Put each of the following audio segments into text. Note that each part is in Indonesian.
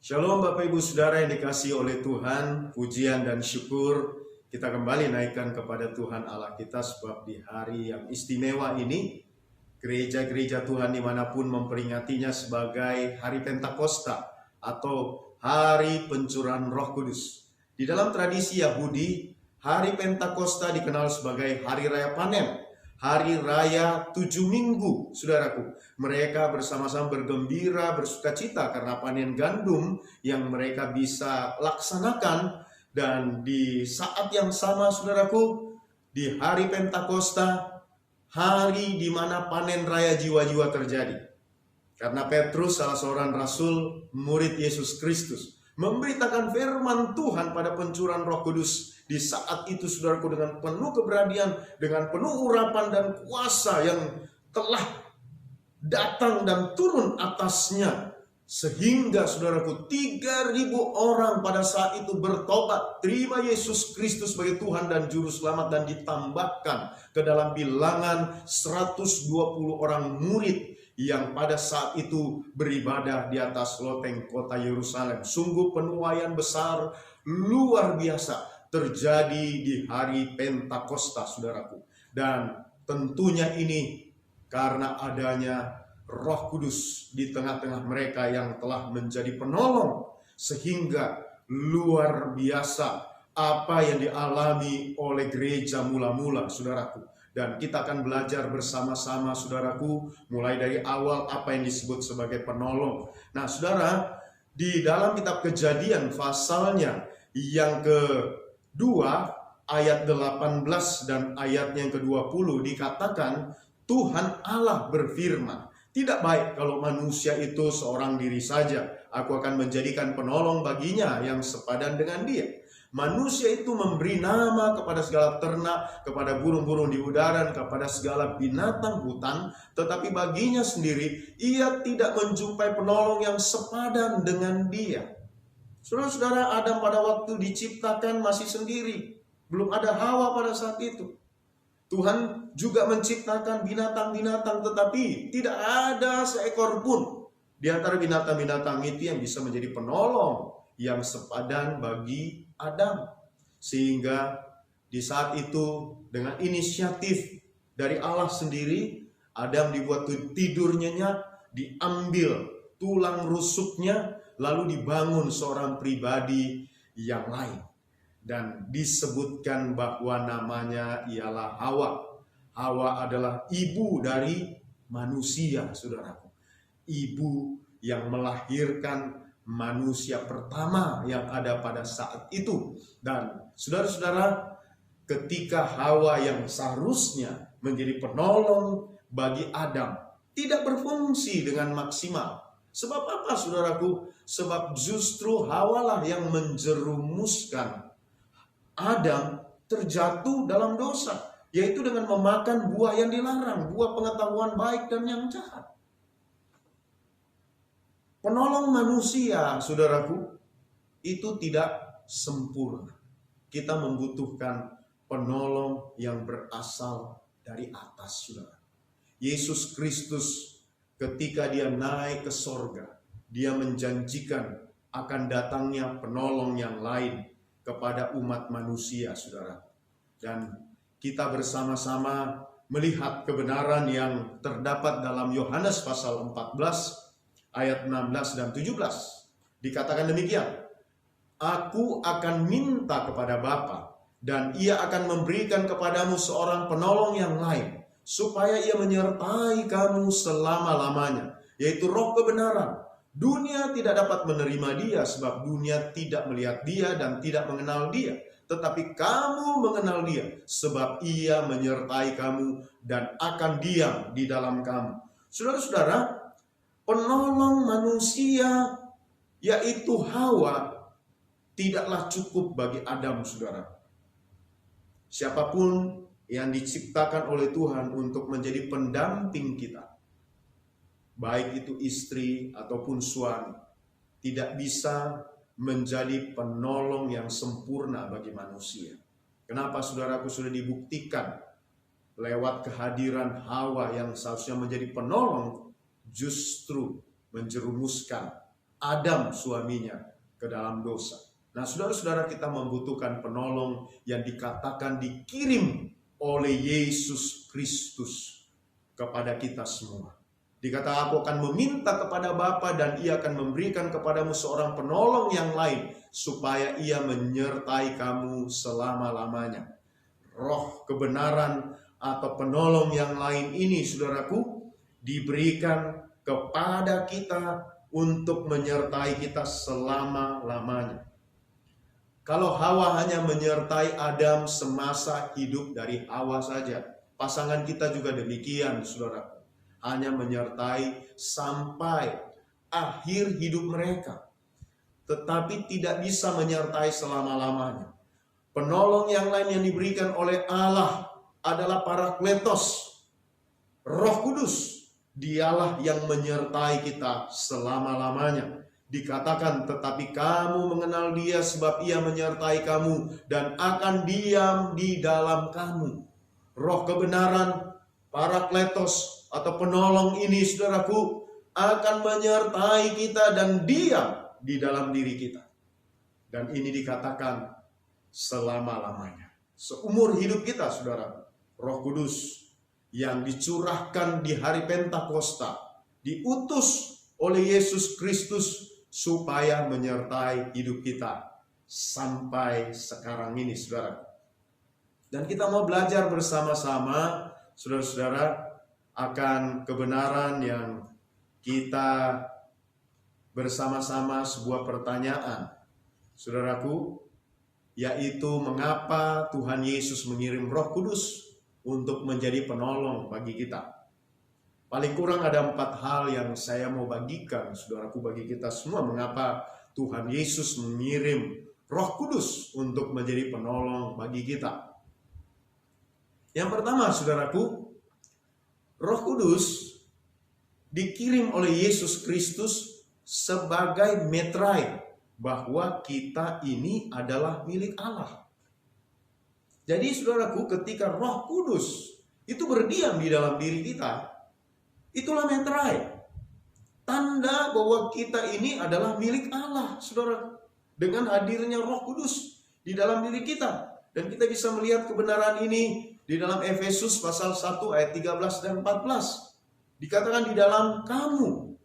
Shalom Bapak Ibu Saudara yang dikasihi oleh Tuhan, pujian dan syukur kita kembali naikkan kepada Tuhan Allah kita, sebab di hari yang istimewa ini gereja-gereja Tuhan dimanapun memperingatinya sebagai hari Pentakosta atau hari pencurahan Roh Kudus. Di dalam tradisi Yahudi, hari Pentakosta dikenal sebagai hari raya panen, hari raya 7 minggu, saudaraku. Mereka bersama-sama bergembira, bersukacita karena panen gandum yang mereka bisa laksanakan. Dan di saat yang sama, saudaraku, di hari Pentakosta, hari di mana panen raya jiwa-jiwa terjadi. Karena Petrus, salah seorang rasul murid Yesus Kristus, memberitakan firman Tuhan pada pencurahan Roh Kudus. Di saat itu, saudaraku, dengan penuh keberanian, dengan penuh urapan dan kuasa yang telah datang dan turun atasnya, sehingga saudaraku 3.000 orang pada saat itu bertobat, terima Yesus Kristus sebagai Tuhan dan Juru Selamat, dan ditambahkan ke dalam bilangan 120 orang murid yang pada saat itu beribadah di atas loteng kota Yerusalem. Sungguh penuaian besar luar biasa terjadi di hari Pentakosta, saudaraku. Dan tentunya ini karena adanya Roh Kudus di tengah-tengah mereka yang telah menjadi penolong, sehingga luar biasa apa yang dialami oleh gereja mula-mula, saudaraku. Dan kita akan belajar bersama-sama, saudaraku, mulai dari awal apa yang disebut sebagai penolong. Nah, saudara, di dalam kitab Kejadian pasalnya yang kedua, ayat 18 dan ayatnya yang ke-20 dikatakan, Tuhan Allah berfirman, tidak baik kalau manusia itu seorang diri saja. Aku akan menjadikan penolong baginya yang sepadan dengan dia. Manusia itu memberi nama kepada segala ternak, kepada burung-burung di udara, kepada segala binatang hutan. Tetapi baginya sendiri, ia tidak menjumpai penolong yang sepadan dengan dia. Saudara-saudara, Adam pada waktu diciptakan masih sendiri. Belum ada Hawa pada saat itu. Tuhan juga menciptakan binatang-binatang, tetapi tidak ada seekor pun di antara binatang-binatang itu yang bisa menjadi penolong yang sepadan bagi Adam. Sehingga di saat itu dengan inisiatif dari Allah sendiri, Adam dibuat tidur nyenyak, diambil tulang rusuknya, lalu dibangun seorang pribadi yang lain. Dan disebutkan bahwa namanya ialah Hawa. Hawa adalah ibu dari manusia, saudaraku. Ibu yang melahirkan manusia pertama yang ada pada saat itu. Dan saudara-saudara, ketika Hawa yang seharusnya menjadi penolong bagi Adam tidak berfungsi dengan maksimal. Sebab apa, saudaraku? Sebab justru Hawalah yang menjerumuskan Adam terjatuh dalam dosa, yaitu dengan memakan buah yang dilarang, buah pengetahuan baik dan yang jahat. Penolong manusia, saudaraku, itu tidak sempurna. Kita membutuhkan penolong yang berasal dari atas, saudara. Yesus Kristus ketika dia naik ke sorga, dia menjanjikan akan datangnya penolong yang lain kepada umat manusia, saudara. Dan kita bersama-sama melihat kebenaran yang terdapat dalam Yohanes pasal 14 ayat 16 dan 17. Dikatakan demikian, Aku akan minta kepada Bapa, dan ia akan memberikan kepadamu seorang penolong yang lain, supaya ia menyertai kamu selama-lamanya, yaitu Roh kebenaran. Dunia tidak dapat menerima dia, sebab dunia tidak melihat dia dan tidak mengenal dia. Tetapi kamu mengenal dia, sebab ia menyertai kamu dan akan diam di dalam kamu. Saudara-saudara, penolong manusia, yaitu Hawa, tidaklah cukup bagi Adam, saudara. Siapapun yang diciptakan oleh Tuhan untuk menjadi pendamping kita, baik itu istri ataupun suami, tidak bisa menjadi penolong yang sempurna bagi manusia. Kenapa, saudaraku? Sudah dibuktikan lewat kehadiran Hawa yang seharusnya menjadi penolong, justru menjerumuskan Adam suaminya ke dalam dosa. Nah, saudara-saudara, kita membutuhkan penolong yang dikatakan dikirim oleh Yesus Kristus kepada kita semua. Dikatakan, aku akan meminta kepada Bapa dan ia akan memberikan kepadamu seorang penolong yang lain supaya ia menyertai kamu selama-lamanya. Roh kebenaran atau penolong yang lain ini, saudaraku, diberikan kepada kita untuk menyertai kita selama-lamanya. Kalau Hawa hanya menyertai Adam semasa hidup dari Hawa saja, pasangan kita juga demikian, saudara. Hanya menyertai sampai akhir hidup mereka, tetapi tidak bisa menyertai selama-lamanya. Penolong yang lain yang diberikan oleh Allah adalah Parakletos, Roh Kudus. Dialah yang menyertai kita selama-lamanya. Dikatakan, tetapi kamu mengenal dia sebab ia menyertai kamu dan akan diam di dalam kamu. Roh kebenaran, Parakletos atau penolong ini, saudaraku, akan menyertai kita dan diam di dalam diri kita. Dan ini dikatakan selama-lamanya. Seumur hidup kita, saudara, Roh Kudus yang dicurahkan di hari Pentakosta, diutus oleh Yesus Kristus supaya menyertai hidup kita sampai sekarang ini, saudara. Dan kita mau belajar bersama-sama, saudara-saudara, akan kebenaran yang kita bersama-sama sebuah pertanyaan, saudaraku, yaitu mengapa Tuhan Yesus mengirim Roh Kudus untuk menjadi penolong bagi kita. Paling kurang ada 4 hal yang saya mau bagikan, saudaraku, bagi kita semua, mengapa Tuhan Yesus mengirim Roh Kudus untuk menjadi penolong bagi kita. Yang pertama, saudaraku, Roh Kudus dikirim oleh Yesus Kristus sebagai metrai, bahwa kita ini adalah milik Allah. Jadi, saudaraku, ketika Roh Kudus itu berdiam di dalam diri kita, itulah metrai, tanda bahwa kita ini adalah milik Allah, saudara. Dengan hadirnya Roh Kudus di dalam diri kita, dan kita bisa melihat kebenaran ini di dalam Efesus pasal 1 ayat 13 dan 14. Dikatakan di dalam kamu,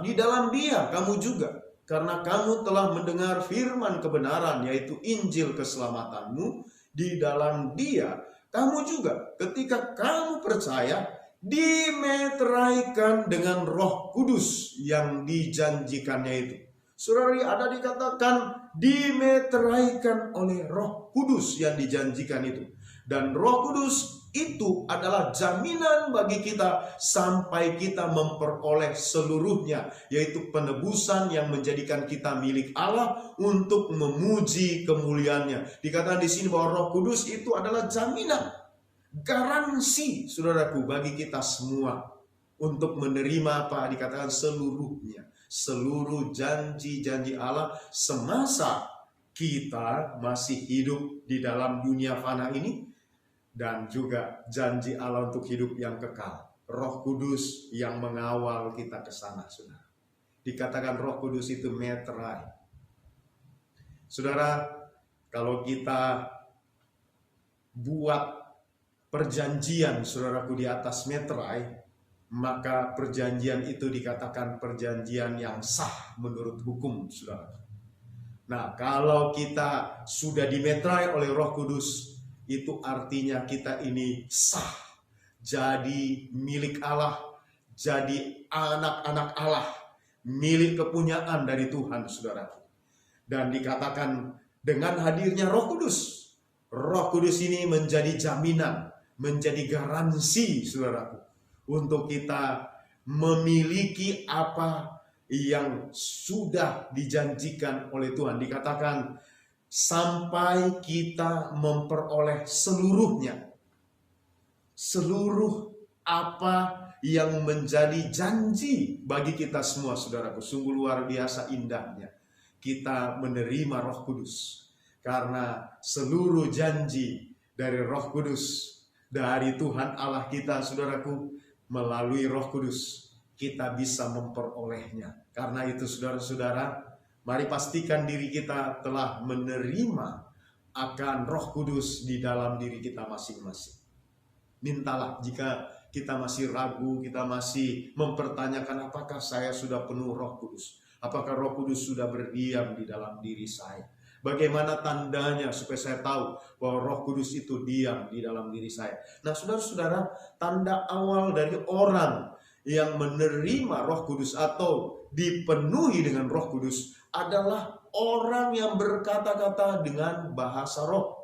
di dalam Dia kamu juga, karena kamu telah mendengar firman kebenaran, yaitu Injil keselamatanmu. Di dalam Dia kamu juga, ketika kamu percaya, dimeteraikan dengan Roh Kudus yang dijanjikannya itu. Saudari, ada dikatakan dimeteraikan oleh Roh Kudus yang dijanjikan itu. Dan Roh Kudus itu adalah jaminan bagi kita sampai kita memperoleh seluruhnya, yaitu penebusan yang menjadikan kita milik Allah untuk memuji kemuliaannya. Dikatakan di sini bahwa Roh Kudus itu adalah jaminan, garansi, saudaraku, bagi kita semua untuk menerima apa dikatakan seluruhnya, seluruh janji-janji Allah semasa kita masih hidup di dalam dunia fana ini, dan juga janji Allah untuk hidup yang kekal. Roh Kudus yang mengawal kita ke sana, saudara. Dikatakan Roh Kudus itu metrai. Saudara, kalau kita buat perjanjian, saudaraku, di atas metrai, maka perjanjian itu dikatakan perjanjian yang sah menurut hukum, saudara. Nah, kalau kita sudah dimetrai oleh Roh Kudus, itu artinya kita ini sah, jadi milik Allah, jadi anak-anak Allah, milik kepunyaan dari Tuhan, saudara. Dan dikatakan dengan hadirnya Roh Kudus, Roh Kudus ini menjadi jaminan, menjadi garansi, saudaraku, untuk kita memiliki apa yang sudah dijanjikan oleh Tuhan. Dikatakan sampai kita memperoleh seluruhnya, seluruh apa yang menjadi janji bagi kita semua, saudaraku. Sungguh luar biasa indahnya kita menerima Roh Kudus, karena seluruh janji dari Roh Kudus, dari Tuhan Allah kita, saudaraku, melalui Roh Kudus kita bisa memperolehnya. Karena itu saudara-saudara, mari pastikan diri kita telah menerima akan Roh Kudus di dalam diri kita masing-masing. Mintalah jika kita masih ragu, kita masih mempertanyakan apakah saya sudah penuh Roh Kudus. Apakah Roh Kudus sudah berdiam di dalam diri saya? Bagaimana tandanya supaya saya tahu bahwa Roh Kudus itu diam di dalam diri saya? Nah, saudara-saudara, tanda awal dari orang yang menerima Roh Kudus atau dipenuhi dengan Roh Kudus adalah orang yang berkata-kata dengan bahasa roh.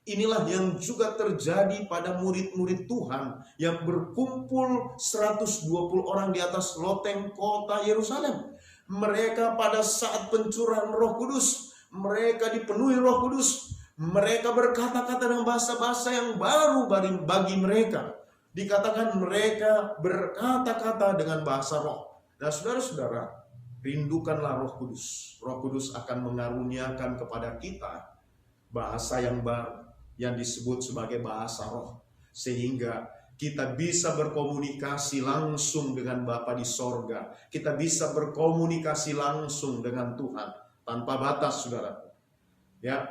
Inilah yang juga terjadi pada murid-murid Tuhan yang berkumpul 120 orang di atas loteng kota Yerusalem. Mereka pada saat pencurahan Roh Kudus, mereka dipenuhi Roh Kudus, mereka berkata-kata dengan bahasa-bahasa yang baru bagi mereka. Dikatakan mereka berkata-kata dengan bahasa roh. Nah, saudara-saudara, rindukanlah Roh Kudus. Roh Kudus akan mengaruniakan kepada kita bahasa yang baru, yang disebut sebagai bahasa roh, sehingga kita bisa berkomunikasi langsung dengan Bapa di sorga. Kita bisa berkomunikasi langsung dengan Tuhan tanpa batas, saudara. Ya,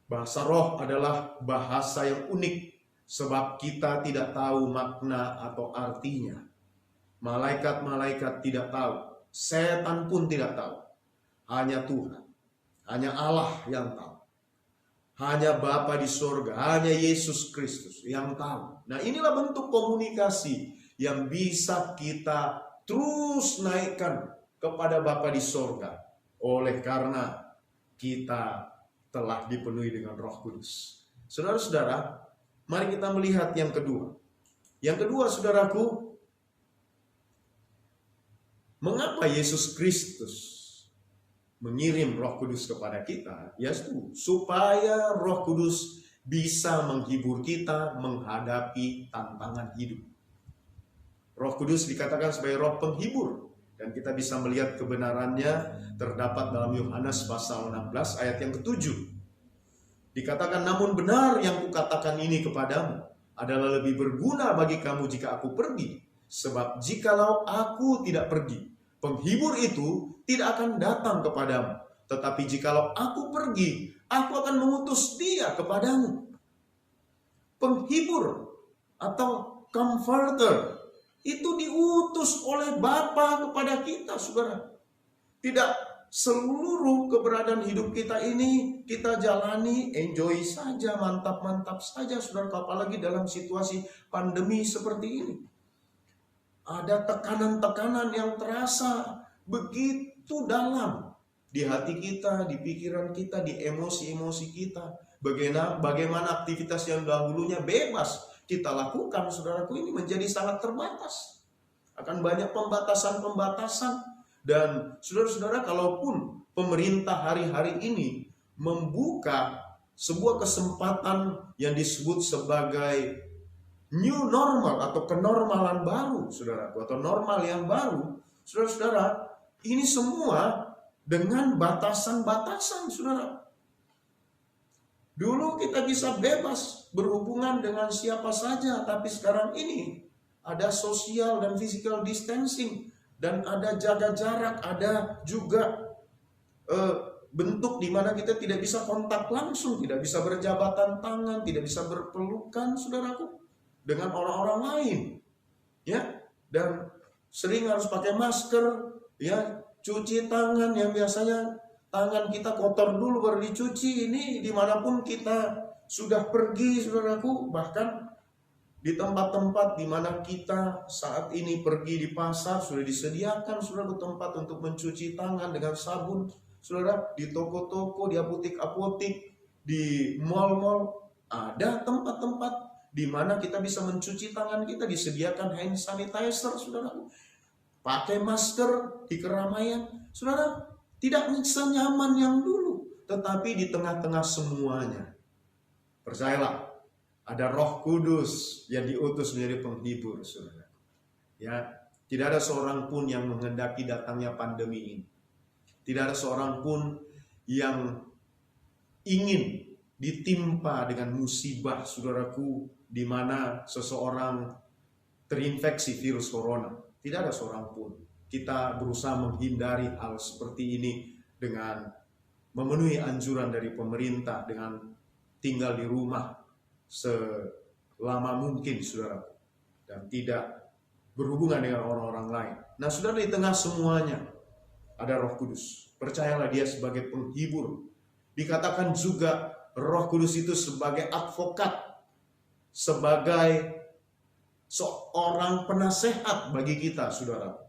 bahasa roh adalah bahasa yang unik sebab kita tidak tahu makna atau artinya. Malaikat-malaikat tidak tahu, setan pun tidak tahu. Hanya Tuhan, hanya Allah yang tahu. Hanya Bapa di sorga, hanya Yesus Kristus yang tahu. Nah, inilah bentuk komunikasi yang bisa kita terus naikkan kepada Bapa di sorga. Oleh karena kita telah dipenuhi dengan Roh Kudus. Saudara-saudara, mari kita melihat yang kedua. Yang kedua, saudaraku, mengapa Yesus Kristus mengirim Roh Kudus kepada kita? Yaitu supaya Roh Kudus bisa menghibur kita menghadapi tantangan hidup. Roh Kudus dikatakan sebagai roh penghibur, dan kita bisa melihat kebenarannya terdapat dalam Yohanes pasal 16 ayat yang ke-7. Dikatakan, namun benar yang kukatakan ini kepadamu adalah lebih berguna bagi kamu jika aku pergi. Sebab jikalau aku tidak pergi, penghibur itu tidak akan datang kepadamu. Tetapi jikalau aku pergi, aku akan mengutus dia kepadamu. Penghibur atau comforter itu diutus oleh Bapa kepada kita, saudara. Tidak seluruh keberadaan hidup kita ini kita jalani, enjoy saja, mantap-mantap saja, saudara. Apalagi dalam situasi pandemi seperti ini. Ada tekanan-tekanan yang terasa begitu dalam di hati kita, di pikiran kita, di emosi-emosi kita. Bagaimana aktivitas yang dahulunya bebas kita lakukan, saudaraku, ini menjadi sangat terbatas. Akan banyak pembatasan-pembatasan. Dan saudara-saudara, kalaupun pemerintah hari-hari ini membuka sebuah kesempatan yang disebut sebagai new normal atau kenormalan baru, saudaraku, atau normal yang baru, saudara-saudara, ini semua dengan batasan-batasan, saudara. Dulu kita bisa bebas berhubungan dengan siapa saja, tapi sekarang ini ada social dan physical distancing, dan ada jaga jarak, ada juga bentuk di mana kita tidak bisa kontak langsung, tidak bisa berjabatan tangan, tidak bisa berpelukan, saudaraku, dengan orang-orang lain, ya, dan sering harus pakai masker, ya, cuci tangan yang biasanya tangan kita kotor dulu baru dicuci. Ini dimanapun kita sudah pergi, saudaraku, bahkan di tempat-tempat di mana kita saat ini pergi di pasar sudah disediakan, saudara, tempat untuk mencuci tangan dengan sabun, saudara. Di toko-toko, di apotek-apotek, di mal-mal ada tempat-tempat di mana kita bisa mencuci tangan kita, disediakan hand sanitizer, saudara. Pakai masker di keramaian, saudara. Tidak senyaman yang dulu, tetapi di tengah-tengah semuanya, percayalah, ada Roh Kudus yang diutus menjadi penghibur, saudara. Ya, tidak ada seorang pun yang menghendaki datangnya pandemi ini. Tidak ada seorang pun yang ingin ditimpa dengan musibah, saudaraku, di mana seseorang terinfeksi virus corona. Tidak ada seorang pun. Kita berusaha menghindari hal seperti ini dengan memenuhi anjuran dari pemerintah, dengan tinggal di rumah selama mungkin, saudara, dan tidak berhubungan dengan orang-orang lain. Nah, saudara, di tengah semuanya ada Roh Kudus. Percayalah, dia sebagai penghibur. Dikatakan juga Roh Kudus itu sebagai advokat, sebagai seorang penasehat bagi kita, saudara.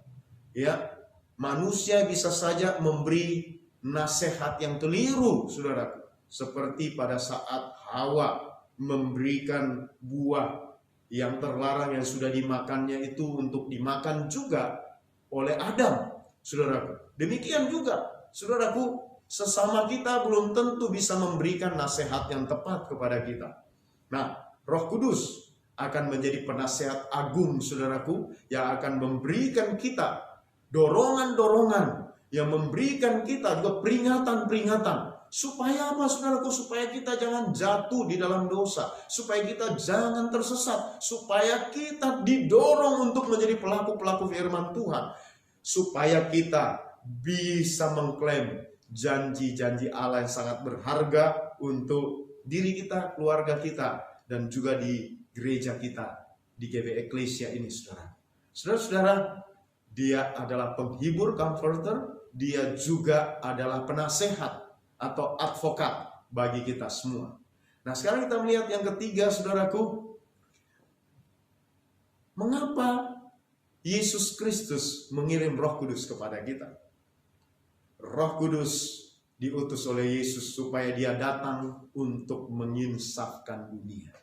Ya, manusia bisa saja memberi nasihat yang keliru, saudara. Seperti pada saat Hawa memberikan buah yang terlarang yang sudah dimakannya itu untuk dimakan juga oleh Adam, saudaraku. Demikian juga, saudaraku, sesama kita belum tentu bisa memberikan nasihat yang tepat kepada kita. Nah, Roh Kudus akan menjadi penasehat agung, saudaraku, yang akan memberikan kita dorongan-dorongan, yang memberikan kita juga peringatan-peringatan. Supaya apa, saudaraku? Supaya kita jangan jatuh di dalam dosa, supaya kita jangan tersesat, supaya kita didorong untuk menjadi pelaku-pelaku firman Tuhan, supaya kita bisa mengklaim janji-janji Allah yang sangat berharga untuk diri kita, keluarga kita, dan juga di gereja kita, di GB Ecclesia ini, saudara. Saudara-saudara, dia adalah penghibur, comforter, dia juga adalah penasehat atau advokat bagi kita semua. Nah, sekarang kita melihat yang ketiga, saudaraku. Mengapa Yesus Kristus mengirim Roh Kudus kepada kita? Roh Kudus diutus oleh Yesus supaya dia datang untuk menginsafkan dunia.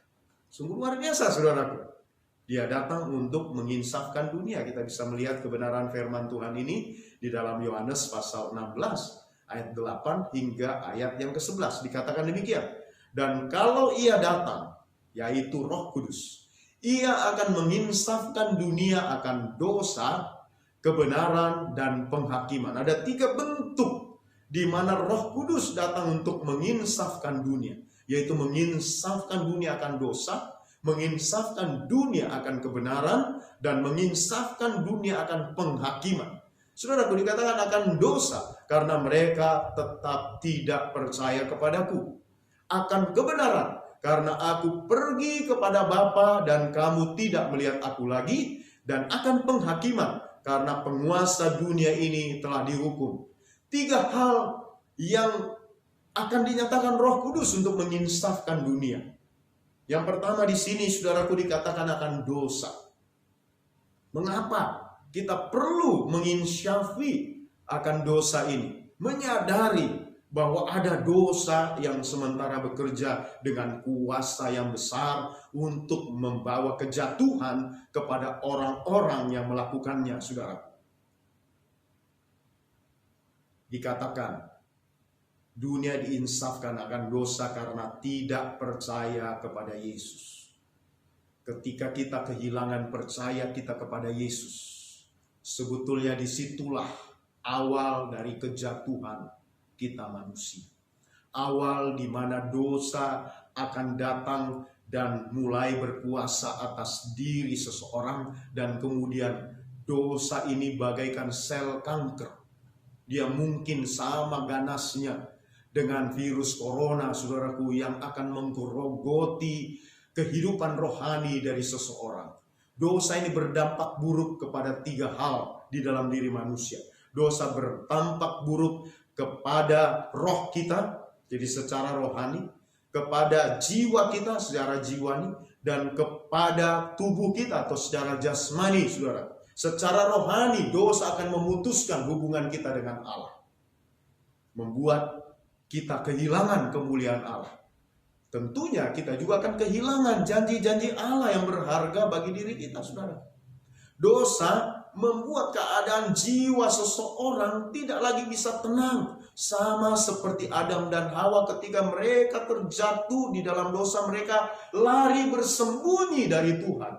Sungguh luar biasa, saudaraku. Dia datang untuk menginsafkan dunia. Kita bisa melihat kebenaran firman Tuhan ini di dalam Yohanes pasal 16 ayat 8 hingga ayat yang ke-11. Dikatakan demikian. Dan kalau ia datang, yaitu Roh Kudus, ia akan menginsafkan dunia akan dosa, kebenaran, dan penghakiman. Ada 3 bentuk di mana Roh Kudus datang untuk menginsafkan dunia, yaitu menginsafkan dunia akan dosa, menginsafkan dunia akan kebenaran, dan menginsafkan dunia akan penghakiman. Saudaraku, dikatakan akan dosa karena mereka tetap tidak percaya kepadaku. Akan kebenaran karena aku pergi kepada Bapa dan kamu tidak melihat aku lagi. Dan akan penghakiman karena penguasa dunia ini telah dihukum. 3 hal yang akan dinyatakan Roh Kudus untuk menginsafkan dunia. Yang pertama di sini, saudaraku, dikatakan akan dosa. Mengapa kita perlu menginsyafi akan dosa ini? Menyadari bahwa ada dosa yang sementara bekerja dengan kuasa yang besar untuk membawa kejatuhan kepada orang-orang yang melakukannya, saudara. Dikatakan dunia diinsafkan akan dosa karena tidak percaya kepada Yesus. Ketika kita kehilangan percaya kita kepada Yesus, sebetulnya disitulah awal dari kejatuhan kita manusia. Awal di mana dosa akan datang dan mulai berkuasa atas diri seseorang, dan kemudian dosa ini bagaikan sel kanker. Dia mungkin sama ganasnya dengan virus corona, saudaraku, yang akan menggerogoti kehidupan rohani dari seseorang. Dosa ini berdampak buruk kepada 3 hal di dalam diri manusia. Dosa berdampak buruk kepada roh kita, jadi secara rohani, kepada jiwa kita secara jiwani, dan kepada tubuh kita atau secara jasmani, saudara. Secara rohani, dosa akan memutuskan hubungan kita dengan Allah, membuat kita kehilangan kemuliaan Allah. Tentunya kita juga akan kehilangan janji-janji Allah yang berharga bagi diri kita, saudara. Dosa membuat keadaan jiwa seseorang tidak lagi bisa tenang. Sama seperti Adam dan Hawa ketika mereka terjatuh di dalam dosa, mereka lari bersembunyi dari Tuhan.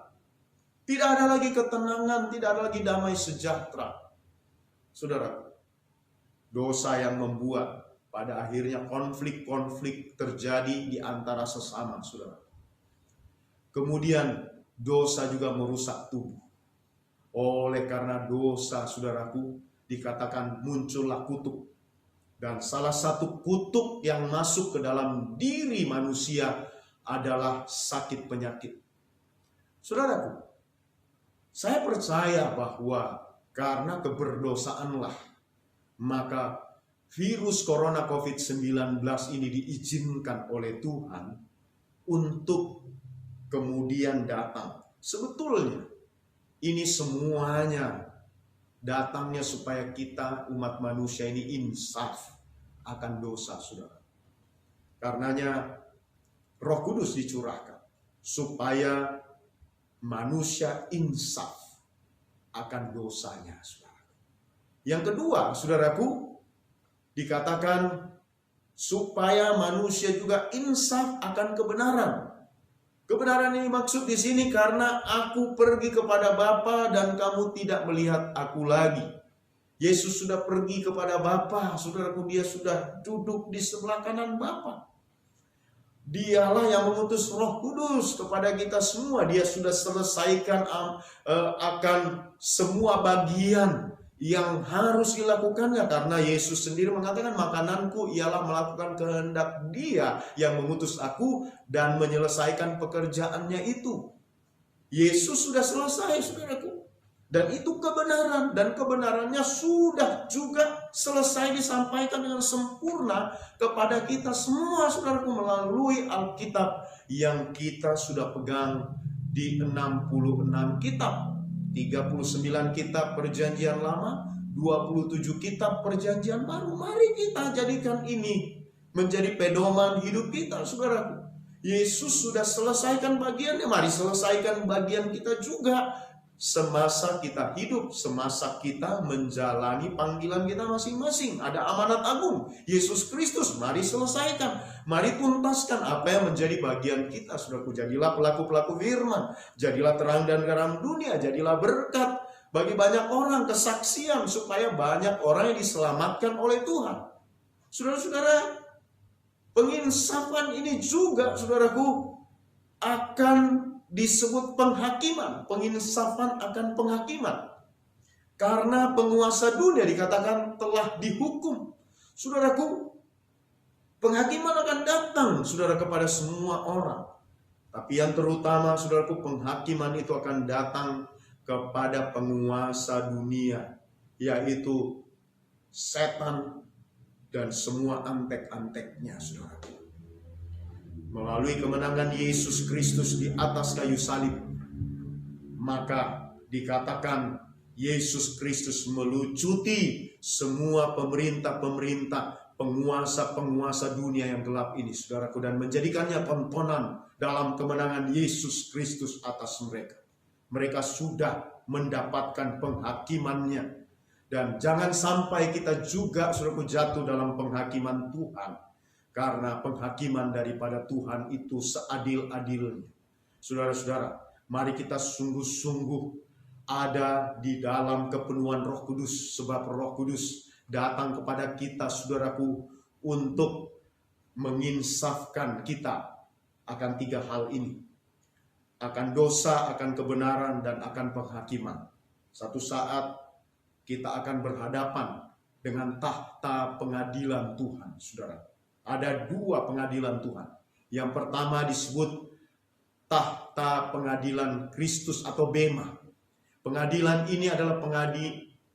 Tidak ada lagi ketenangan, tidak ada lagi damai sejahtera. Saudara, dosa yang membuat pada akhirnya konflik-konflik terjadi di antara sesama, saudara. Kemudian dosa juga merusak tubuh. Oleh karena dosa, saudaraku, dikatakan muncullah kutuk. Dan salah satu kutuk yang masuk ke dalam diri manusia adalah sakit penyakit. Saudaraku, saya percaya bahwa karena keberdosaanlah, maka virus corona COVID-19 ini diizinkan oleh Tuhan untuk kemudian datang. Sebetulnya ini semuanya datangnya supaya kita umat manusia ini insaf akan dosa, saudara. Karenanya Roh Kudus dicurahkan supaya manusia insaf akan dosanya, saudara. Yang kedua, saudaraku, dikatakan supaya manusia juga insaf akan kebenaran. Kebenaran ini maksud di sini karena aku pergi kepada Bapa dan kamu tidak melihat aku lagi. Yesus sudah pergi kepada Bapa, saudaraku, dia sudah duduk di sebelah kanan Bapa. Dialah yang mengutus Roh Kudus kepada kita semua. Dia sudah selesaikan akan semua bagian yang harus dilakukannya, karena Yesus sendiri mengatakan makananku ialah melakukan kehendak Dia yang mengutus aku dan menyelesaikan pekerjaannya itu. Yesus sudah selesai, saudaraku, dan itu kebenaran, dan kebenarannya sudah juga selesai disampaikan dengan sempurna kepada kita semua, saudaraku, melalui Alkitab yang kita sudah pegang di 66 kitab. 39 kitab perjanjian lama, 27 kitab perjanjian baru. Mari kita jadikan ini menjadi pedoman hidup kita, saudaraku. Yesus sudah selesaikan bagiannya, mari selesaikan bagian kita juga. Semasa kita hidup, semasa kita menjalani panggilan kita masing-masing, ada amanat agung Yesus Kristus, mari selesaikan, mari tuntaskan apa yang menjadi bagian kita, saudaraku. Jadilah pelaku-pelaku firman, jadilah terang dan garam dunia, jadilah berkat bagi banyak orang, kesaksian supaya banyak orang yang diselamatkan oleh Tuhan. Saudara-saudara, penginsafan ini juga, saudaraku, akan disebut penghakiman. Penginsafan akan penghakiman. Karena penguasa dunia dikatakan telah dihukum. Saudaraku, penghakiman akan datang, saudara, kepada semua orang. Tapi yang terutama, saudaraku, penghakiman itu akan datang kepada penguasa dunia, yaitu setan dan semua antek-anteknya, saudaraku. Melalui kemenangan Yesus Kristus di atas kayu salib, maka dikatakan Yesus Kristus melucuti semua pemerintah-pemerintah, penguasa-penguasa dunia yang gelap ini, saudaraku, dan menjadikannya tontonan dalam kemenangan Yesus Kristus atas mereka. Mereka sudah mendapatkan penghakimannya. Dan jangan sampai kita juga, saudaraku, jatuh dalam penghakiman Tuhan. Karena penghakiman daripada Tuhan itu seadil-adilnya. Saudara-saudara, mari kita sungguh-sungguh ada di dalam kepenuhan Roh Kudus. Sebab Roh Kudus datang kepada kita, saudaraku, untuk menginsafkan kita akan tiga hal ini. Akan dosa, akan kebenaran, dan akan penghakiman. Satu saat kita akan berhadapan dengan tahta pengadilan Tuhan, saudara. Ada dua pengadilan Tuhan. Yang pertama disebut tahta pengadilan Kristus atau Bema. Pengadilan ini adalah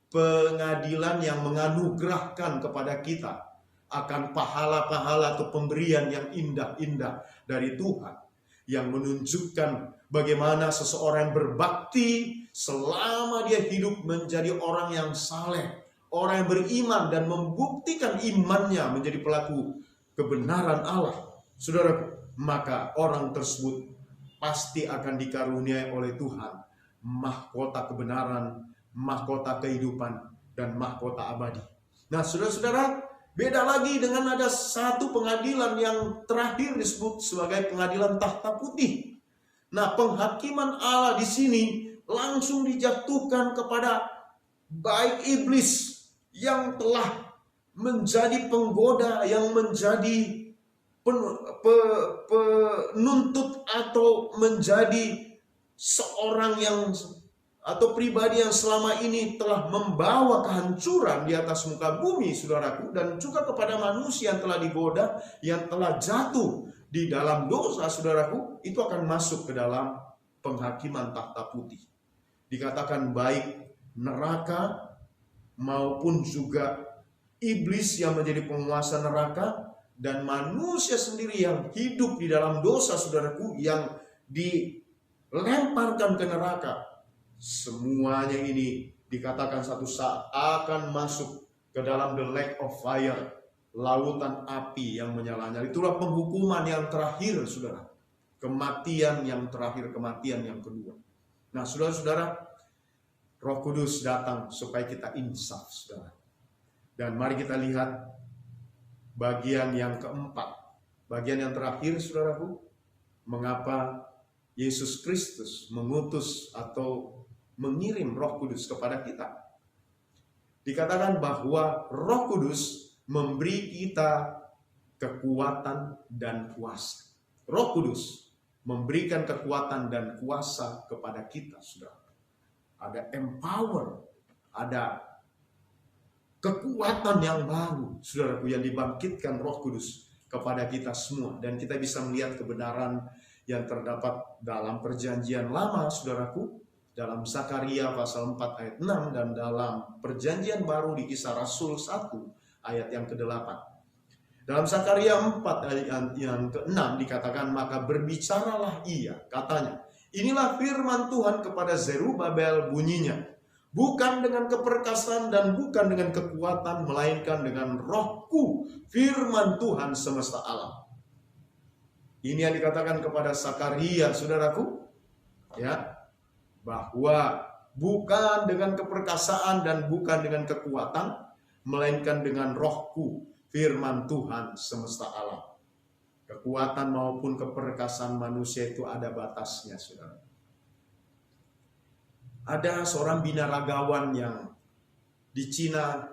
pengadilan yang menganugerahkan kepada kita akan pahala-pahala atau pemberian yang indah-indah dari Tuhan. Yang menunjukkan bagaimana seseorang berbakti selama dia hidup menjadi orang yang saleh, orang yang beriman dan membuktikan imannya menjadi pelaku kebenaran Allah, saudara, maka orang tersebut pasti akan dikaruniai oleh Tuhan mahkota kebenaran, mahkota kehidupan, dan mahkota abadi. Nah, saudara-saudara, beda lagi dengan ada satu pengadilan yang terakhir disebut sebagai pengadilan tahta putih. Nah, penghakiman Allah di sini langsung dijatuhkan kepada baik iblis yang telah menjadi penggoda, yang menjadi penuntut atau menjadi seorang yang atau pribadi yang selama ini telah membawa kehancuran di atas muka bumi, saudaraku, dan juga kepada manusia yang telah digoda, yang telah jatuh di dalam dosa, saudaraku, itu akan masuk ke dalam penghakiman takhta putih. Dikatakan baik neraka maupun juga iblis yang menjadi penguasa neraka, dan manusia sendiri yang hidup di dalam dosa, saudaraku, yang dilemparkan ke neraka. Semuanya ini dikatakan satu saat akan masuk ke dalam the lake of fire, lautan api yang menyala-nyala. Itulah penghukuman yang terakhir, saudara. Kematian yang terakhir, kematian yang kedua. Nah, saudara-saudara, Roh Kudus datang supaya kita insaf, saudara. Dan mari kita lihat bagian yang keempat. Bagian yang terakhir, saudaraku, mengapa Yesus Kristus mengutus atau mengirim Roh Kudus kepada kita. Dikatakan bahwa Roh Kudus memberi kita kekuatan dan kuasa. Roh Kudus memberikan kekuatan dan kuasa kepada kita, saudara. Ada empower, ada kekuatan yang baru, saudaraku, yang dibangkitkan Roh Kudus kepada kita semua. Dan kita bisa melihat kebenaran yang terdapat dalam Perjanjian Lama, saudaraku, dalam Zakaria pasal 4 ayat 6, dan dalam Perjanjian Baru di Kisah Rasul 1 ayat yang ke-8. Dalam Zakaria 4 ayat yang ke-6 dikatakan, maka berbicaralah ia, katanya, inilah firman Tuhan kepada Zerubabel bunyinya, bukan dengan keperkasaan dan bukan dengan kekuatan, melainkan dengan Rohku, firman Tuhan semesta alam. Ini yang dikatakan kepada Zakaria, saudaraku, ya, bahwa bukan dengan keperkasaan dan bukan dengan kekuatan, melainkan dengan Rohku, firman Tuhan semesta alam. Kekuatan maupun keperkasaan manusia itu ada batasnya, saudara. Ada seorang binaragawan yang di Cina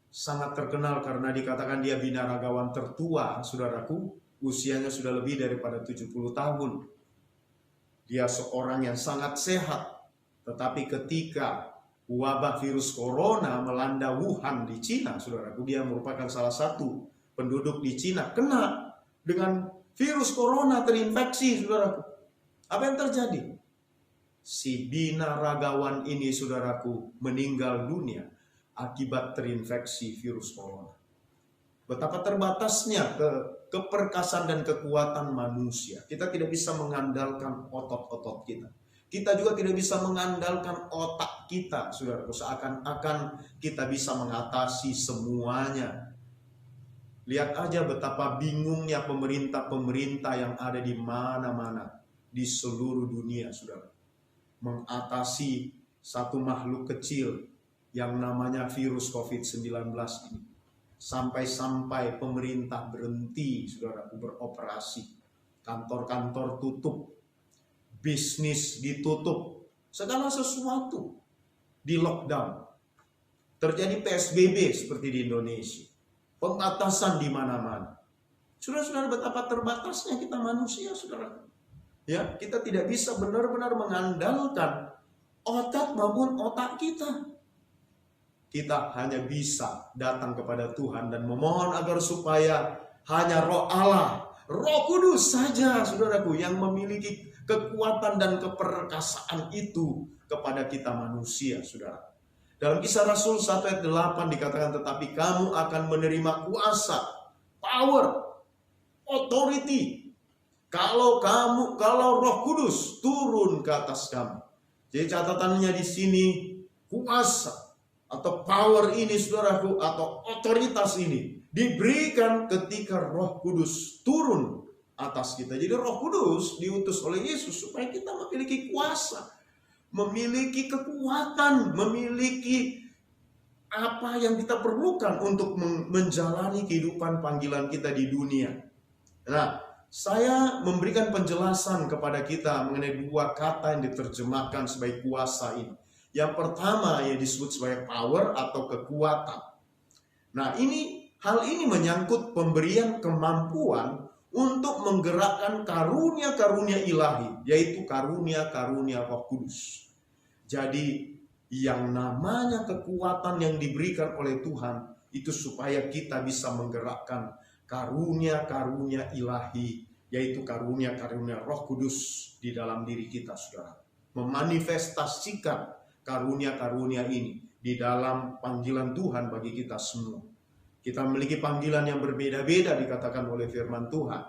sangat terkenal karena dikatakan dia binaragawan tertua, saudaraku. Usianya sudah lebih daripada 70 tahun. Dia seorang yang sangat sehat. Tetapi ketika wabah virus corona melanda Wuhan di Cina, saudaraku, dia merupakan salah satu penduduk di Cina kena dengan virus corona, terinfeksi, saudaraku. Apa yang terjadi? Si binaragawan ini, saudaraku, meninggal dunia akibat terinfeksi virus corona. Betapa terbatasnya keperkasaan dan kekuatan manusia. Kita tidak bisa mengandalkan otot-otot kita. Kita juga tidak bisa mengandalkan otak kita, saudaraku, seakan-akan kita bisa mengatasi semuanya. Lihat aja betapa bingungnya pemerintah-pemerintah yang ada di mana-mana di seluruh dunia, saudara, mengatasi satu makhluk kecil yang namanya virus COVID-19 ini. Sampai-sampai pemerintah berhenti, saudaraku, beroperasi. Kantor-kantor tutup. Bisnis ditutup, segala sesuatu di lockdown. Terjadi PSBB seperti di Indonesia, pembatasan di mana-mana. Saudara-saudara, betapa terbatasnya kita manusia, saudara. Ya, kita tidak bisa benar-benar mengandalkan otak maupun otak kita. Kita hanya bisa datang kepada Tuhan dan memohon agar supaya hanya Roh Allah, Roh Kudus saja, saudaraku, yang memiliki kekuatan dan keperkasaan itu kepada kita manusia, saudara. Dalam Kisah Rasul 1 ayat 8 dikatakan, tetapi kamu akan menerima kuasa, power, authority, kalau Roh Kudus turun ke atas kamu. Jadi catatannya di sini, kuasa atau power ini, saudaraku, atau otoritas ini diberikan ketika Roh Kudus turun atas kita. Jadi Roh Kudus diutus oleh Yesus supaya kita memiliki kuasa, memiliki kekuatan, memiliki apa yang kita perlukan untuk menjalani kehidupan panggilan kita di dunia. Nah, saya memberikan penjelasan kepada kita mengenai dua kata yang diterjemahkan sebagai kuasa ini. Yang pertama yang disebut sebagai power atau kekuatan. Nah, hal ini menyangkut pemberian kemampuan untuk menggerakkan karunia-karunia ilahi, yaitu karunia-karunia Roh Kudus. Jadi yang namanya kekuatan yang diberikan oleh Tuhan itu supaya kita bisa menggerakkan karunia-karunia ilahi, yaitu karunia-karunia Roh Kudus di dalam diri kita, saudara. Memanifestasikan karunia-karunia ini di dalam panggilan Tuhan bagi kita semua. Kita memiliki panggilan yang berbeda-beda dikatakan oleh firman Tuhan.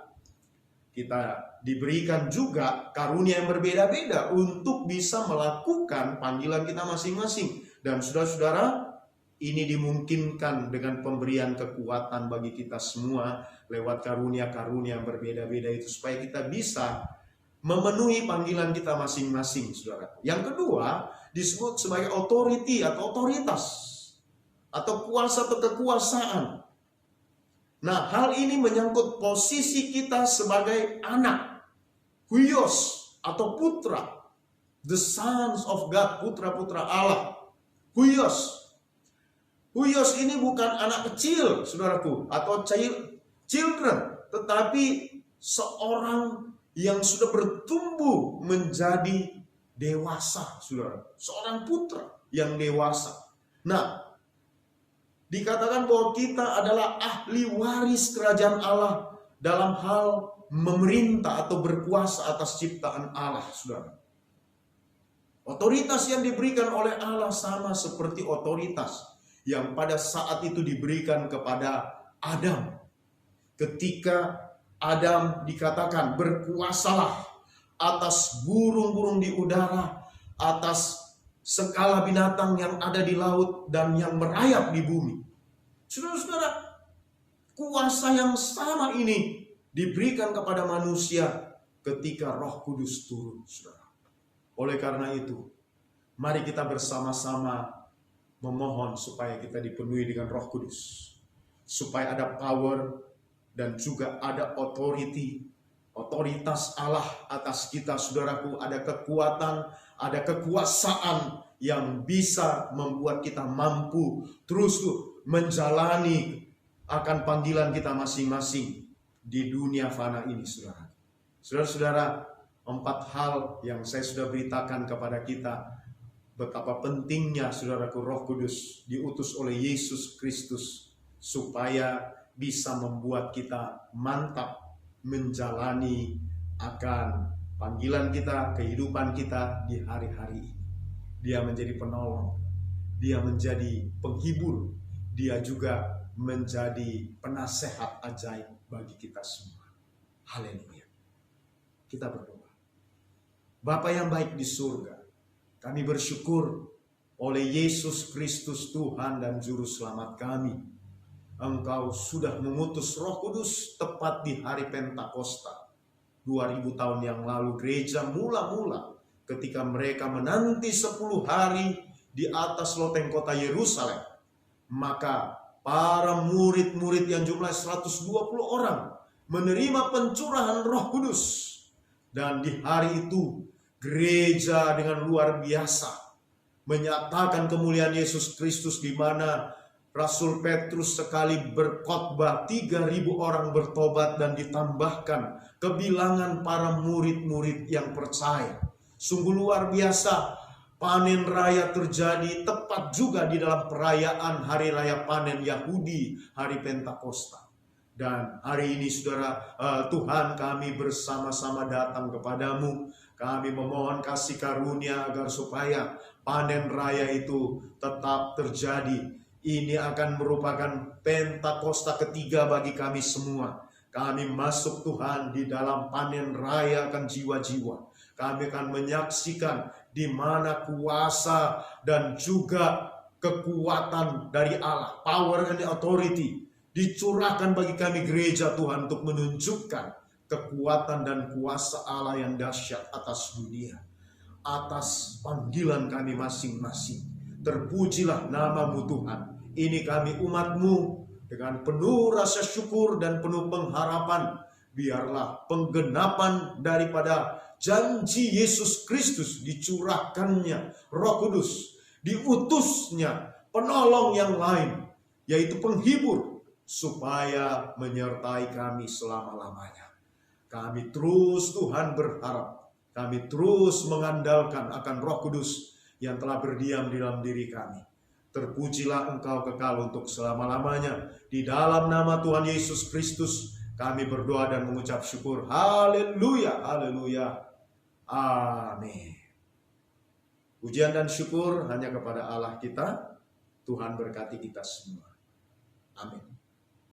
Kita diberikan juga karunia yang berbeda-beda untuk bisa melakukan panggilan kita masing-masing. Dan saudara-saudara, ini dimungkinkan dengan pemberian kekuatan bagi kita semua lewat karunia-karunia yang berbeda-beda itu, supaya kita bisa memenuhi panggilan kita masing-masing, saudara. Yang kedua, disebut sebagai authority atau otoritas, atau kuasa atau kekuasaan. Nah, hal ini menyangkut posisi kita sebagai anak, huios atau putra, the sons of God, putra-putra Allah. Huios. Huios ini bukan anak kecil, saudaraku, atau children, tetapi seorang yang sudah bertumbuh menjadi dewasa, saudara. Seorang putra yang dewasa. Nah, dikatakan bahwa kita adalah ahli waris kerajaan Allah dalam hal memerintah atau berkuasa atas ciptaan Allah, saudara. Otoritas yang diberikan oleh Allah sama seperti otoritas yang pada saat itu diberikan kepada Adam. Ketika Adam dikatakan berkuasalah atas burung-burung di udara, atas segala binatang yang ada di laut dan yang merayap di bumi. Saudara-saudara, kuasa yang sama ini diberikan kepada manusia ketika Roh Kudus turun, saudara. Oleh karena itu, mari kita bersama-sama memohon supaya kita dipenuhi dengan Roh Kudus, supaya ada power dan juga ada authority, otoritas Allah atas kita, saudaraku. Ada kekuatan, ada kekuasaan yang bisa membuat kita mampu terus menjalani akan panggilan kita masing-masing di dunia fana ini, saudara. Saudara-saudara, 4 hal yang saya sudah beritakan kepada kita, betapa pentingnya, saudaraku, Roh Kudus diutus oleh Yesus Kristus supaya bisa membuat kita mantap menjalani akan panggilan kita, kehidupan kita di hari-hari ini. Dia menjadi penolong, dia menjadi penghibur, dia juga menjadi penasehat ajaib bagi kita semua. Haleluya. Kita berdoa. Bapa yang baik di surga, kami bersyukur oleh Yesus Kristus Tuhan dan Juru Selamat kami. Engkau sudah mengutus Roh Kudus tepat di hari Pentakosta. 2000 tahun yang lalu gereja mula-mula ketika mereka menanti 10 hari di atas loteng kota Yerusalem. Maka para murid-murid yang jumlah 120 orang menerima pencurahan Roh Kudus. Dan di hari itu gereja dengan luar biasa menyatakan kemuliaan Yesus Kristus, di mana Rasul Petrus sekali berkhotbah 3.000 orang bertobat dan ditambahkan kebilangan para murid-murid yang percaya. Sungguh luar biasa. Panen raya terjadi tepat juga di dalam perayaan hari raya panen Yahudi, hari Pentakosta. Dan hari ini, saudara, Tuhan, kami bersama-sama datang kepadamu. Kami memohon kasih karunia agar supaya panen raya itu tetap terjadi. Ini akan merupakan Pentakosta ketiga bagi kami semua. Kami masuk, Tuhan, di dalam panen raya akan jiwa-jiwa. Kami akan menyaksikan di mana kuasa dan juga kekuatan dari Allah, power and authority, dicurahkan bagi kami gereja, Tuhan, untuk menunjukkan kekuatan dan kuasa Allah yang dahsyat atas dunia, atas panggilan kami masing-masing. Terpujilah nama-Mu, Tuhan. Ini kami umat-Mu dengan penuh rasa syukur dan penuh pengharapan. Biarlah penggenapan daripada janji Yesus Kristus, dicurahkannya Roh Kudus, diutusnya penolong yang lain, yaitu penghibur, supaya menyertai kami selama-lamanya. Kami terus, Tuhan, berharap, kami terus mengandalkan akan Roh Kudus yang telah berdiam di dalam diri kami. Terpujilah Engkau kekal untuk selama-lamanya. Di dalam nama Tuhan Yesus Kristus kami berdoa dan mengucap syukur. Haleluya, haleluya, amin. Pujian dan syukur hanya kepada Allah kita. Tuhan berkati kita semua. Amin.